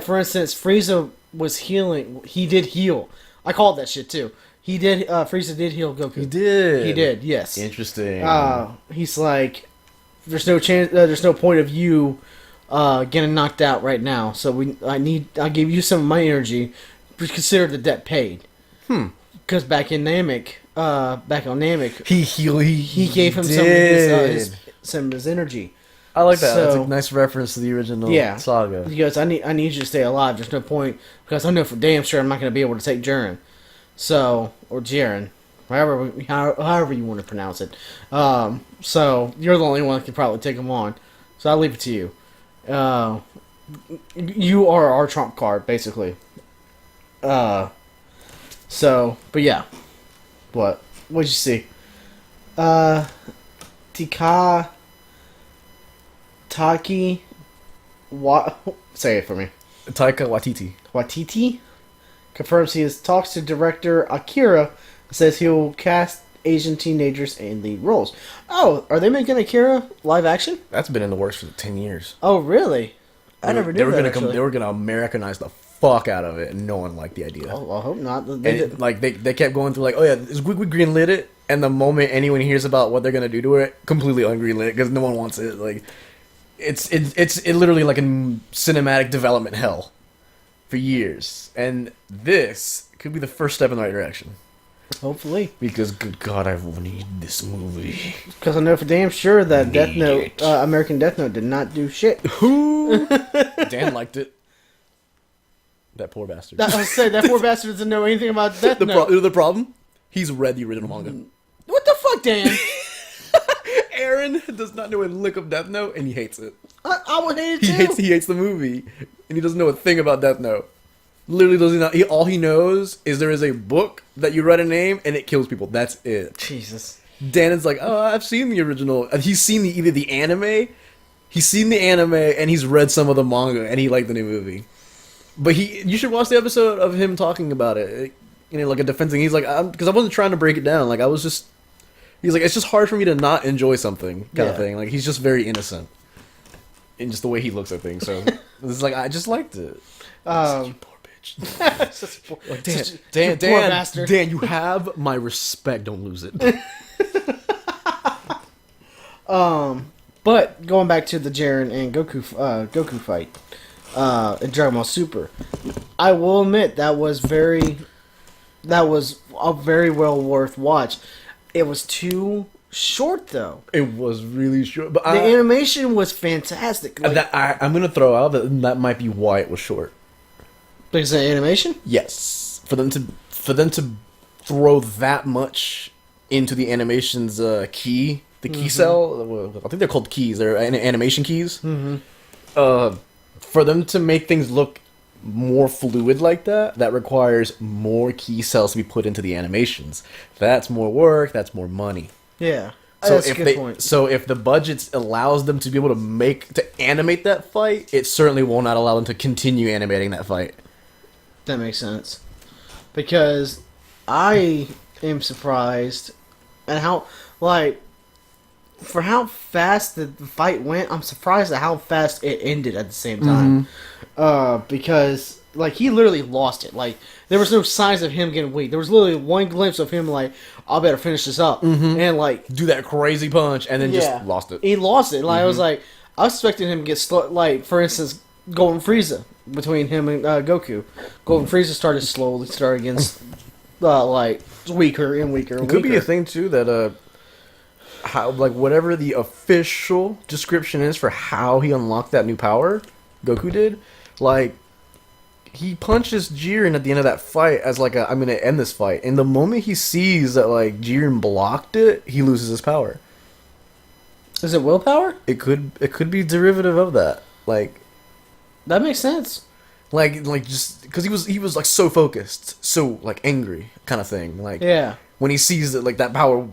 for instance, Frieza was healing. He did heal. I called that shit too. He did. Frieza did heal Goku. He did. He did. Yes. Interesting. He's like, there's no chance. There's no point of you getting knocked out right now. So I gave you some of my energy. Consider the debt paid. Because back on Namek, he gave him some of his energy. I like that. That's a nice reference to the original saga. He goes, I need you to stay alive. There's no point, because I know for damn sure I'm not going to be able to take Jiren. So, or Jiren, however you want to pronounce it. So you're the only one that can probably take him on. So I'll leave it to you. You are our trump card, basically. So, but yeah. What'd you see? Taki, say it for me. Taika Waititi confirms he has talks to director Akira and says he will cast Asian teenagers in lead roles. Oh, are they making Akira live action? That's been in the works for 10 years. Oh, really? I never knew that. They were gonna Americanize the fuck out of it, and no one liked the idea. Oh, I hope not. They kept going through like, oh yeah, we greenlit it, and the moment anyone hears about what they're gonna do to it, completely ungreenlit because no one wants it. Like, it's literally like a cinematic development hell for years, and this could be the first step in the right direction. Hopefully, because good God, I need this movie. Because I know for damn sure that Death Note, American Death Note, did not do shit. Who? Dan liked it. That poor bastard. I was saying that poor bastard doesn't know anything about Death Note. The problem? He's read the original manga. What the fuck, Dan? Aaron does not know a lick of Death Note, and he hates it. I would hate it too. He hates the movie, and he doesn't know a thing about Death Note. Literally doesn't know. All he knows is there is a book that you read a name, and it kills people. That's it. Jesus. Dan is like, oh, I've seen the original. He's seen either the anime, and he's read some of the manga, and he liked the new movie. But you should watch the episode of him talking about it. Like a defense thing. He's like, because I wasn't trying to break it down. Like, he's like, it's just hard for me to not enjoy something, kind of thing. Like, he's just very innocent in just the way he looks at things. So it's like, I just liked it. Such a poor bitch. Like, Dan, you have my respect. Don't lose it. But going back to the Jiren and Goku fight in Dragon Ball Super, I will admit that was a very well worth watch. It was too short though. It was really short, but the animation was fantastic. Like, I'm gonna throw out that might be why it was short. Because of the animation? Yes, for them to throw that much into the animation's key, the key cell. I think they're called keys. They're animation keys. Mm-hmm. For them to make things look more fluid like that, that requires more key cells to be put into the animations. That's more work. That's more money. Yeah. So That's a good point. So if the budget allows them to be able to animate that fight, it certainly will not allow them to continue animating that fight. That makes sense. Because I am surprised at how, like, for how fast the fight went, I'm surprised at how fast it ended at the same time. Because, like, he literally lost it. Like, there was no signs of him getting weak. There was literally one glimpse of him, like, I better finish this up. And, like... Do that crazy punch, and then just lost it. He lost it. Like, I was like... I was expecting him to get... like, for instance, Golden Frieza. Between him and Goku. Golden Frieza started getting, like, weaker and weaker and It could weaker. be a thing, too, that, how, like, whatever the official description is for how he unlocked that new power, Goku did, like... He punches Jiren at the end of that fight as like I'm gonna end this fight. And the moment he sees that like Jiren blocked it, he loses his power. Is it willpower? It could be derivative of that. Like That makes sense. like just because he was like so focused, so like angry kind of thing. Like Yeah. when he sees that like that power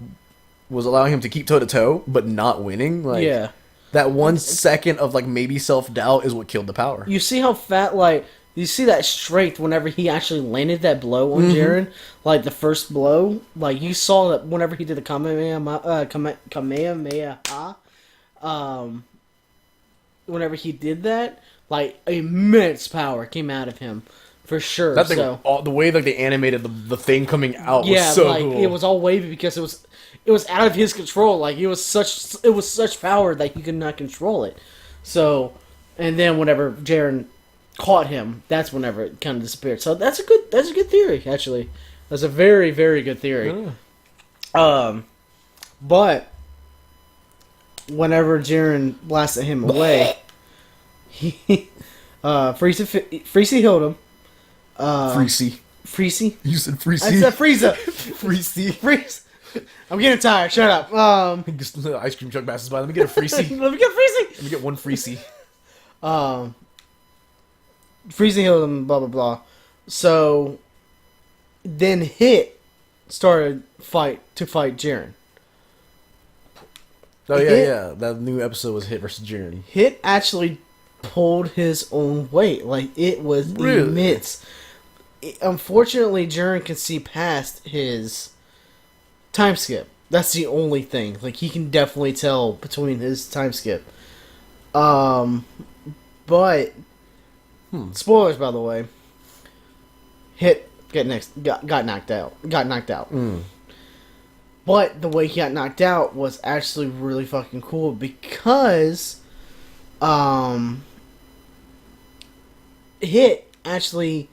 was allowing him to keep toe to toe but not winning. Like Yeah. that 1 second of like maybe self doubt is what killed the power. You see how fat, like, you see that strength whenever he actually landed that blow on Jiren? Like, the first blow? Like, you saw that whenever he did the Kamehameha, whenever he did that, like, immense power came out of him. For sure. That thing, so, the way like they animated the thing coming out yeah, was so like, cool. it was all wavy because it was out of his control. Like, it was such power that he could not control it. So, and then whenever Jiren caught him, that's whenever it kind of disappeared. So that's a good theory, actually. That's a very, very good theory. Yeah. But whenever Jiren blasted him away, Frieza healed him. Freezy. You said Freezy. I said Frieza. Freezy. Frieza. I'm getting tired. Shut up. Just the ice cream truck passes by. Let me get a Freezy. Let me get Frieza. Let me get one Freezy. Frieza healed him, blah, blah, blah. So, then Hit started to fight Jiren. Oh, yeah. That new episode was Hit versus Jiren. Hit actually pulled his own weight. Like, it was immense. Unfortunately, Jiren can see past his time skip. That's the only thing. Like, he can definitely tell between his time skip. But... Spoilers, by the way. Hit got knocked out. But the way he got knocked out was actually really fucking cool because Hit actually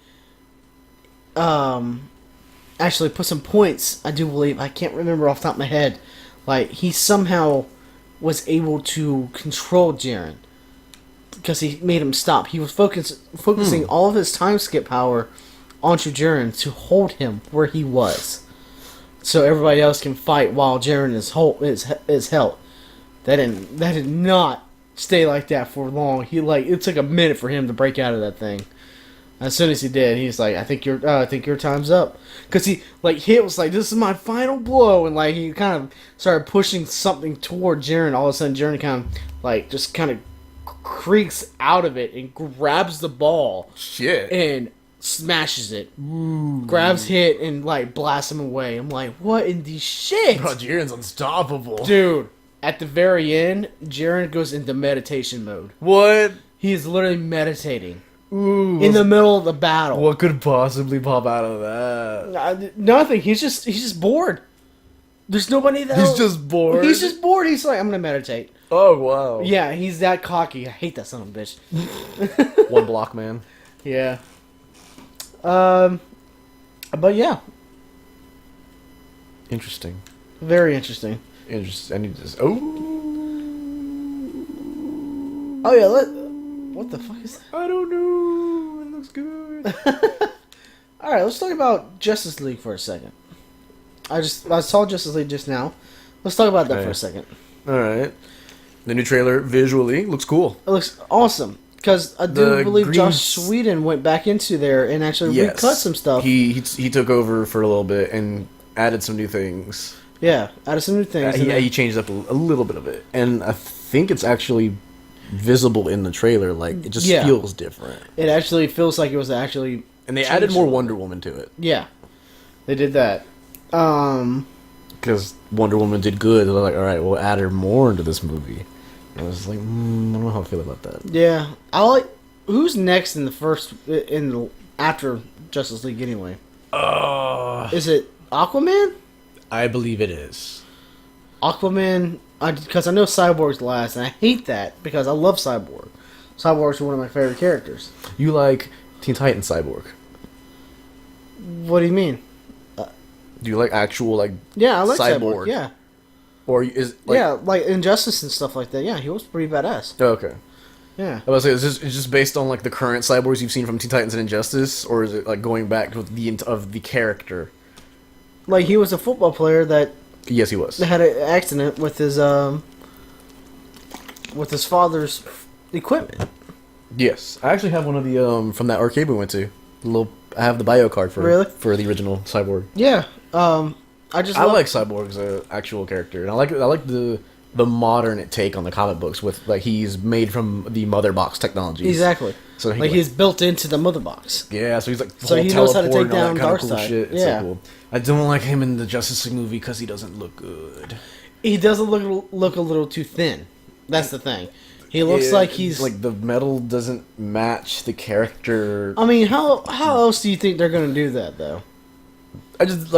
put some points, I do believe. I can't remember off the top of my head. Like, he somehow was able to control Jiren. Because he made him stop. He was focusing all of his time skip power onto Jiren to hold him where he was, so everybody else can fight while Jiren is held. That did not stay like that for long. It took a minute for him to break out of that thing. As soon as he did, he's like, I think your time's up. Because Hit was like, this is my final blow, and like he kind of started pushing something toward Jiren. All of a sudden, Jiren kind of creaks out of it and grabs the ball. Shit. And smashes it. Ooh. Grabs Hit and like blasts him away. I'm like, what in the shit? Bro, Jiren's unstoppable. Dude, at the very end, Jiren goes into meditation mode. What? He is literally meditating. Ooh. In the middle of the battle. What could possibly pop out of that? Nothing. He's just bored. There's nobody there. He's just bored. He's just bored. He's like, I'm gonna meditate. Oh, wow. Yeah, he's that cocky. I hate that son of a bitch. One block, man. Yeah. But yeah. Interesting. Very interesting. Interesting. I need this. Oh yeah, what the fuck is that? I don't know. It looks good. Alright, let's talk about Justice League for a second. I saw Justice League just now. Let's talk about that for a second. Alright. The new trailer visually looks cool. It looks awesome. Because I do believe Josh Whedon went back into there and actually recut some stuff. He took over for a little bit and added some new things. Yeah, added some new things. He changed up a little bit of it, and I think it's actually visible in the trailer. Like it just feels different. It actually feels like it was actually. And they added more Wonder Woman to it. Yeah, they did that. Because Wonder Woman did good. They're like, all right, we'll add her more into this movie. I was like, I don't know how I feel about that. Yeah, who's next in the first after Justice League anyway? Is it Aquaman? I believe it is. Aquaman, because I know Cyborg's last, and I hate that because I love Cyborg. Cyborg's one of my favorite characters. You like Teen Titans Cyborg? What do you mean? Do you like actual Yeah, I like Cyborg. Yeah. Or is like Injustice and stuff like that. Yeah, he was pretty badass. Oh, okay. Yeah. I was say, is this just based on the current cyborgs you've seen from Teen Titans and Injustice, or is it going back to the character? Like he was a football player that. Yes, he was. Had an accident with his father's equipment. Yes, I actually have one of the from that arcade we went to. I have the bio card for the original Cyborg. Yeah. I like Cyborg as an actual character, and I like the modern take on the comic books with he's made from the mother box technology. Exactly. So he's built into the mother box. Yeah, so he's he knows how to take down Darkseid. Shit. It's so cool. I don't like him in the Justice League movie because he doesn't look good. He doesn't look a little too thin. That's the thing. He looks like he's the metal doesn't match the character. I mean, how else do you think they're gonna do that though? I just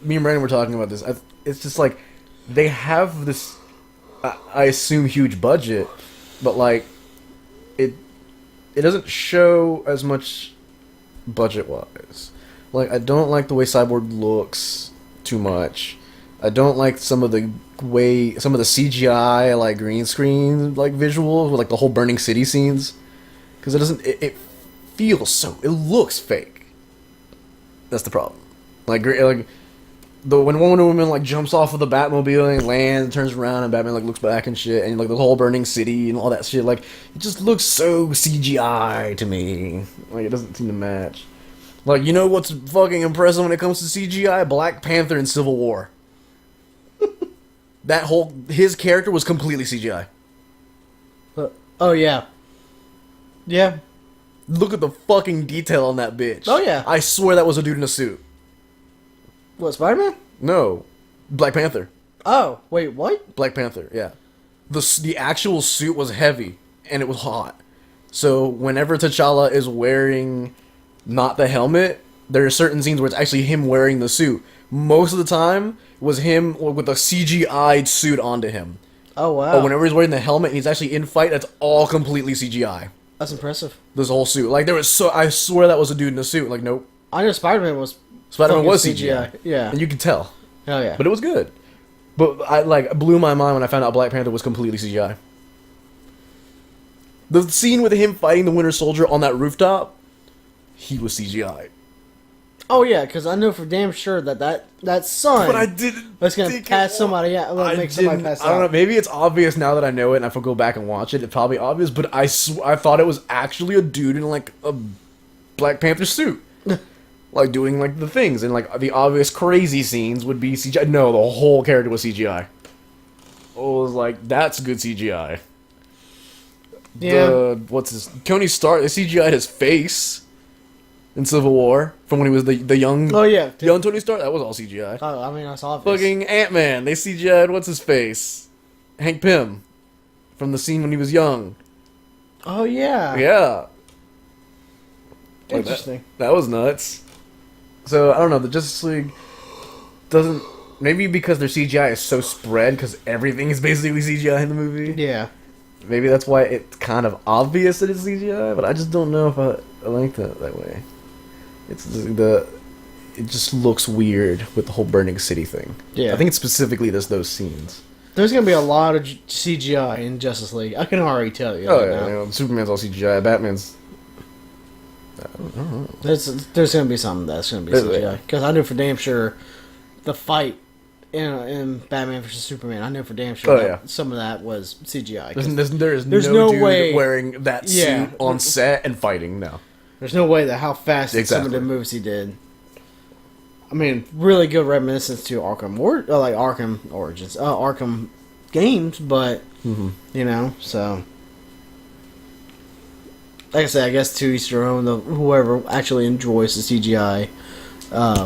me and Brandon were talking about this. It's just they have this. I assume huge budget, but it doesn't show as much budget wise. I don't like the way Cyborg looks too much. I don't like some of the CGI green screen visuals with the whole burning city scenes, because it feels so, it looks fake. That's the problem. When Wonder Woman jumps off of the Batmobile and lands and turns around and Batman looks back and shit, and the whole burning city and all that shit, it just looks so CGI to me. It doesn't seem to match. You know what's fucking impressive when it comes to CGI? Black Panther in Civil War. His character was completely CGI. Oh yeah. Yeah. Look at the fucking detail on that bitch. Oh yeah. I swear that was a dude in a suit. What, Spider-Man? No. Black Panther. Oh, wait, what? Black Panther, yeah. The actual suit was heavy, and it was hot. So whenever T'Challa is wearing not the helmet, there are certain scenes where it's actually him wearing the suit. Most of the time was him with a CGI'd suit onto him. Oh, wow. But whenever he's wearing the helmet and he's actually in fight, that's all completely CGI. That's impressive. This whole suit. I swear that was a dude in a suit. Nope. I know Spider-Man was CGI. Yeah. And you could tell. Oh, yeah. But it was good. But it blew my mind when I found out Black Panther was completely CGI. The scene with him fighting the Winter Soldier on that rooftop, he was CGI. Oh yeah, because I know for damn sure that sun. But I didn't. That's gonna pass somebody out. Make somebody pass out. I don't know. Maybe it's obvious now that I know it, and if I go back and watch it, it's probably obvious. But I thought it was actually a dude in a Black Panther suit, doing the things, and the obvious crazy scenes would be CGI. No, the whole character was CGI. I was that's good CGI. Yeah. Tony Stark? They CGI'd his face in Civil War from when he was the young. Oh yeah, young Tony Stark. That was all CGI. Oh, I mean that's obvious. Fucking Ant-Man. They CGI'd what's his face, Hank Pym, from the scene when he was young. Oh yeah. Yeah. Interesting. That was nuts. So I don't know. The Justice League doesn't. Maybe because their CGI is so spread, because everything is basically CGI in the movie. Yeah. Maybe that's why it's kind of obvious that it's CGI, but I just don't know if I like that way. It just looks weird with the whole burning city thing. Yeah. I think it's specifically those scenes. There's gonna be a lot of CGI in Justice League. I can already tell you. Oh yeah, Superman's all CGI. Batman's. I don't know. There's gonna be something that's gonna be CGI, because I know for damn sure the fight in Batman vs Superman. I know for damn sure. Oh, yeah. Some of that was CGI. There's no dude way wearing that suit on set and fighting. No. There's no way that how fast some of the moves he did. I mean, really good reminiscence to Arkham Origins, Arkham games, but you know, so like I said, I guess to each their own. Whoever actually enjoys the CGI,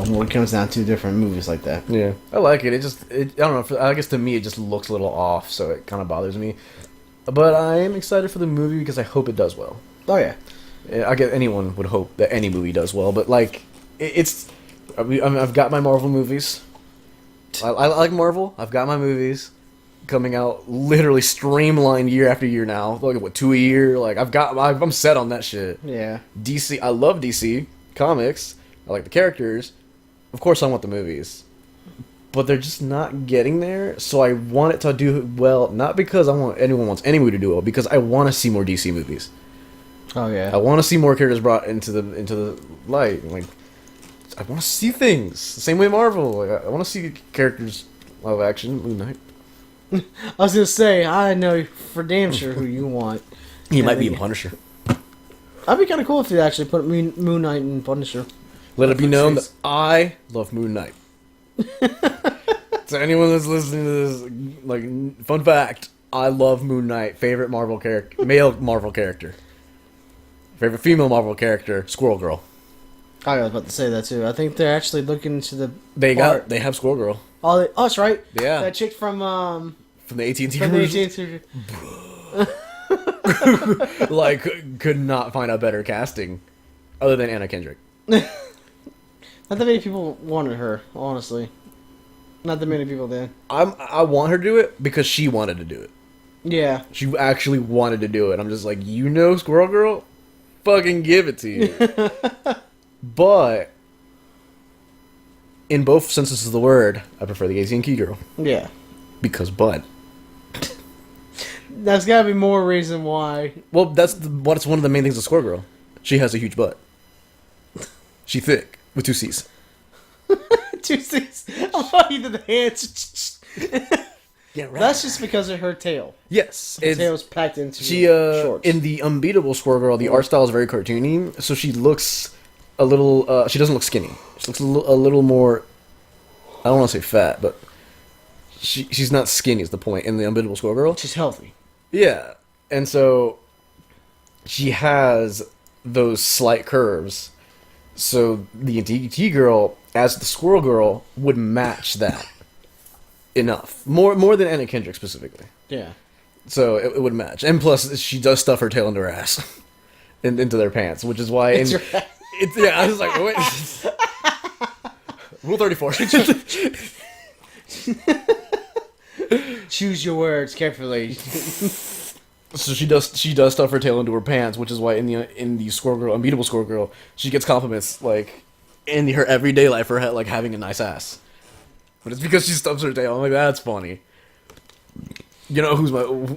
when it comes down to different movies like that. Yeah, I like it. I don't know. I guess to me, it just looks a little off, so it kind of bothers me. But I am excited for the movie because I hope it does well. Oh yeah. I guess anyone would hope that any movie does well, but like, I've got my Marvel movies. I like Marvel. I've got my movies coming out literally streamlined year after year now. Like what, 2 a year? Like I'm set on that shit. Yeah. DC. I love DC comics. I like the characters. Of course, I want the movies, but they're just not getting there. So I want it to do well, not because anyone wants any movie to do well, because I want to see more DC movies. Oh yeah. I want to see more characters brought into the light. Like, I want to see things the same way Marvel. Like, I want to see characters live action. Moon Knight. I was gonna say I know for damn sure who you want. He might be Punisher. That'd be kind of cool if they actually put Moon Knight in Punisher. Let it be known that I love Moon Knight. So anyone that's listening to this, like, fun fact: I love Moon Knight. Favorite Marvel character, male Marvel character. Favorite female Marvel character, Squirrel Girl. I was about to say that too. I think they're actually looking into the. They have Squirrel Girl. Oh, that's right. Yeah. That chick from the AT&T from the commercial. AT&T. Like, could not find a better casting other than Anna Kendrick. Not that many people wanted her, honestly. Not that many people did. I want her to do it because she wanted to do it. Yeah. She actually wanted to do it. I'm just like, Squirrel Girl? Fucking give it to you. But in both senses of the word, I prefer the AT&T girl. Yeah. Because butt. That's gotta be more reason why. Well, that's one of the main things of Squirrel Girl. She has a huge butt. She thick with 2 C's. 2 C's. Oh, you did the hands. Yeah, right. That's just because of her tail. Yes. Her tail's packed into shorts. In the Unbeatable Squirrel Girl, the art style is very cartoony, so she looks a little, she doesn't look skinny. She looks a little more, I don't want to say fat, but she's not skinny is the point in the Unbeatable Squirrel Girl. She's healthy. Yeah. And so she has those slight curves. So the DT girl, as the Squirrel Girl, would match that enough. More than Anna Kendrick specifically. Yeah. So it would match. And plus, she does stuff her tail into her ass. into their pants, which is why... yeah, I was like, wait. Rule 34. Choose your words carefully. So she does stuff her tail into her pants, which is why in the Squirrel Girl, Unbeatable Squirrel Girl, she gets compliments like in her everyday life for like having a nice ass. But it's because she stuffs her tail. I'm like, that's funny. You know who's my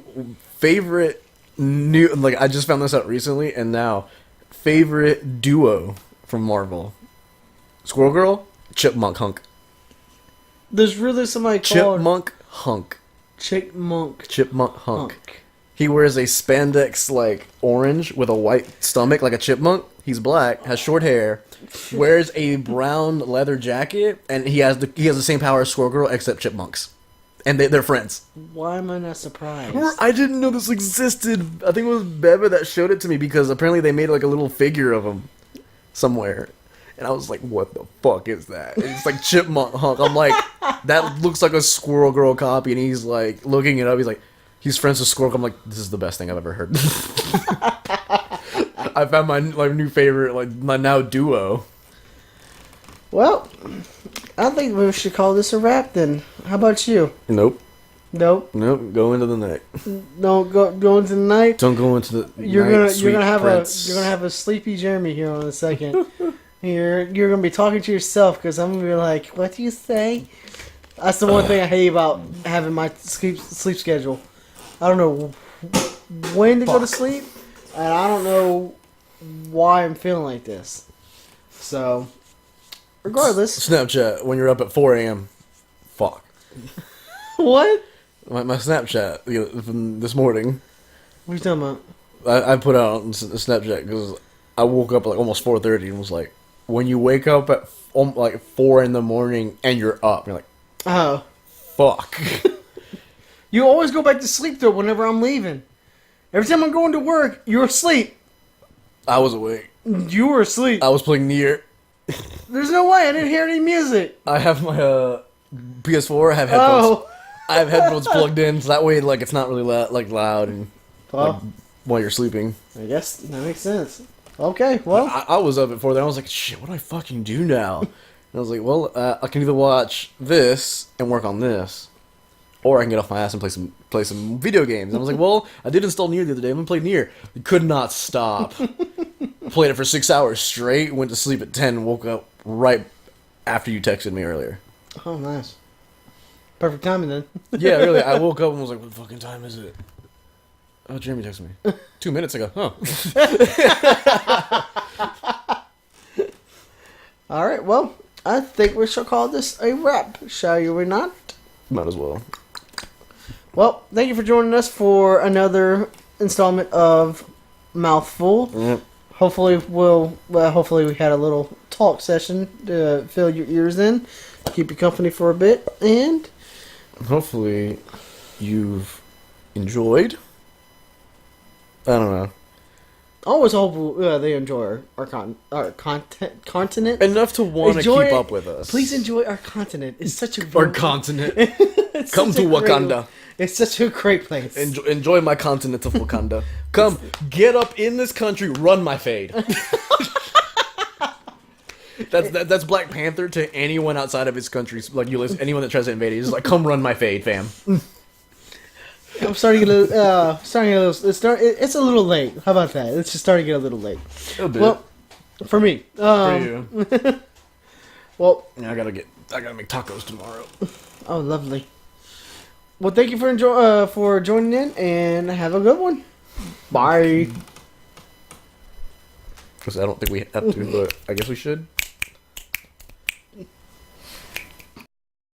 favorite new? Like, I just found this out recently, and now favorite duo from Marvel: Squirrel Girl, Chipmunk Hunk. There's really somebody called Chipmunk Hunk. Chipmunk Hunk. He wears a spandex like orange with a white stomach like a chipmunk. He's black, has short hair, wears a brown leather jacket, and he has the same power as Squirrel Girl except chipmunks. And they're friends. Why am I not surprised? I didn't know this existed. I think it was Beba that showed it to me because apparently they made like a little figure of him somewhere. And I was like, what the fuck is that? It's like Chipmunk Hunk. I'm like, that looks like a Squirrel Girl copy. And he's like, looking it up. He's like, he's friends with Squirrel Girl. I'm like, this is the best thing I've ever heard. I found my new favorite, like, my now duo. Well, I think we should call this a wrap then. How about you? Nope. Nope. Go into the night. Don't go into the night. Don't go into the You're night, gonna have prince. you're gonna have a sleepy Jeremy here in a second. You're gonna be talking to yourself because I'm gonna be like, what do you say? That's the one thing I hate about having my sleep schedule. I don't know when to go to sleep, and I don't know why I'm feeling like this. So, regardless, Snapchat when you're up at 4 a.m. Fuck. What? My Snapchat from this morning. What are you talking about? I put out on Snapchat because I woke up like almost 4:30 and was like, when you wake up at like 4 in the morning and you're up, you're like, Oh. fuck. You always go back to sleep, though, whenever I'm leaving. Every time I'm going to work, you're asleep. I was awake. You were asleep. I was playing Nier. There's no way. I didn't hear any music. I have my PS4. I have headphones. Oh. I have headphones plugged in, so that way, like, it's not really loud and Well, like, while you're sleeping. I guess that makes sense. Okay, well. I was up at 4. Then I was like, shit, what do I fucking do now? And I was like, well, I can either watch this and work on this, or I can get off my ass and play some video games. And I was like, well, I did install Nier the other day. I'm gonna play Nier. I could not stop. Played it for 6 hours straight. Went to sleep at 10. Woke up right after you texted me earlier. Oh, nice. Perfect timing then. Yeah, really. I woke up and was like, what fucking time is it? Oh, Jeremy texted me 2 minutes ago. Oh. All right, well, I think we shall call this a wrap, shall we not? Might as well. Well, thank you for joining us for another installment of Mouthful. Yep. Hopefully we had a little talk session to fill your ears in, keep you company for a bit, and Hopefully you've enjoyed. I don't know. I always hope they enjoy our continent. Enough to want to Enjoy keep it. up with us. Please enjoy our continent. It's such a Our continent. it's Come such to a great- Wakanda. It's such a great place. Enjoy my continent of Wakanda. Come, get up in this country, run my fade. That's Black Panther to anyone outside of his country. Like you listen, anyone that tries to invade it, he's just like, come run my fade, fam. I'm starting to get a little. It's a little late. How about that? It's just starting to get a little late. A bit. Well, for me. for you. Well, Yeah, I gotta make tacos tomorrow. oh, lovely. Well, thank you for joining in, and have a good one. Bye. Because I don't think we have to, but I guess we should.